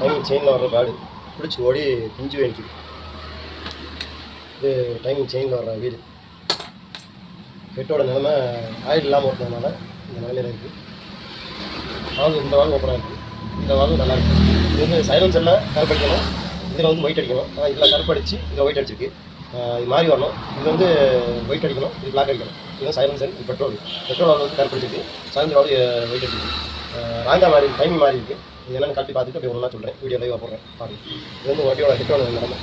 Timing செயினில் வர்ற pad பிடிச்சி ஓடி பிஞ்சு வேணிக்குது. இது டைமிங் செயினில் வர்ற வீடு. ஹெட்டோட நிலைமை ஆயில் இல்லாமல் ஓட்டுறதுனால இந்த நிலைமையில் இருக்குது. வால்வு இந்த வால்வு ஓப்பனாக இருக்குது, இந்த வால்வு நல்லா இருக்குது. இது வந்து சைலன்சரில் கருப்படிக்கணும், இதில் வந்து ஒயிட் அடிக்கணும். ஆனால் இதில் கருப்படிச்சு இதில் ஒயிட் அடிச்சிருக்கு. இது மாதிரி வரணும். இது வந்து ஒயிட் அடிக்கணும், இது பிளாக் அடிக்கணும். இது சைலன்சர், இது பெட்ரோல் வால்வு வந்து கருப்படிச்சிருக்கு, சைலன்சர் வால்வு ஒயிட் அடிச்சிருக்கு. ராங்கா மாதிரி டைமிங் மாதிரி இருக்குது. இது என்னென்னு கட்டி பார்த்துட்டு அப்படி ஒன்றா சொல்கிறேன், வீடியோ லைவாக போடுறேன் பாருங்கள். இது வந்து வண்டியோட ஹெட்டோட நிலைமை.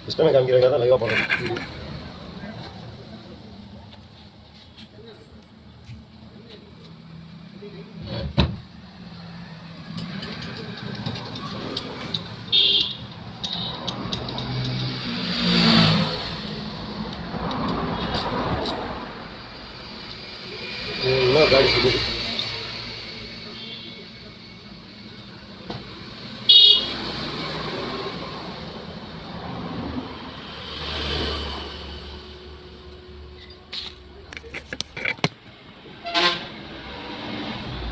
சிஸ்டமே காமிக்கிறதுக்காக தான் லைவாக போடுறேன். இன்னொரு காடி சொல்லுது.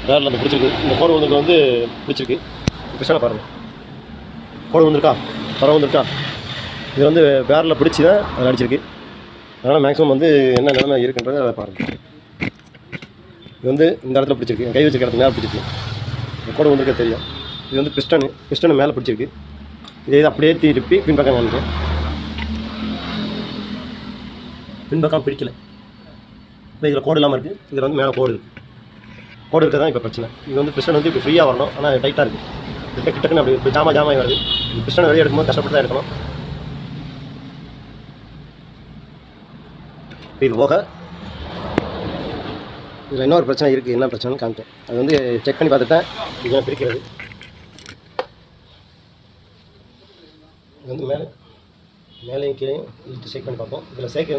பேரில் அந்த பிடிச்சிருக்கு, இந்த கோடு வந்துருக்கு வந்து பிடிச்சிருக்கு. பிஸ்டனை பாருங்கள், கோடு வந்துருக்கா, தரம் வந்துருக்கா. இது வந்து பேரில் பிடிச்சி தான் அதில் அடிச்சிருக்கு. அதனால் மேக்ஸிமம் வந்து என்ன நிலைமை இருக்குன்றதை அதை பாருங்கள். இது வந்து இந்த இடத்துல பிடிச்சிருக்கு, கை வச்சுக்க இடத்துல மேலே பிடிச்சிருக்கு. இந்த கோடு வந்துருக்க தெரியும். இது வந்து பிஸ்டனு மேலே பிடிச்சிருக்கு. இதை அப்படியே திருப்பி பின்பக்கம் காமிக்கிறேன். பின்பக்கம் பிடிக்கல, இப்போ இதில் கோடு இல்லாமல் இருக்குது. இதில் வந்து மேலே கோடு இருக்குது. கோடு இருக்க தான் இப்போ பிரச்சனை. இது வந்து பிஸ்டன் வந்து இப்போ ஃப்ரீயாக வரணும், ஆனால் டைட்டாக இருக்குது. கிட்டக்குன்னு அப்படி இப்போ ஜாமாய் வருது. பிஸ்டன் வெளியே எடுக்கும்போது கஷ்டப்பட்டு தான் எடுக்கணும். இது போக இதில் இன்னொரு பிரச்சனை இருக்குது. என்ன பிரச்சனைன்னு காமிட்டேன். அது வந்து செக் பண்ணி பார்த்துட்டேன். இதெல்லாம் பிரிக்கிறது இது வந்து மேலேயும் கீழேயும் செக் பண்ணி பார்ப்போம். இதில் சேர்க்க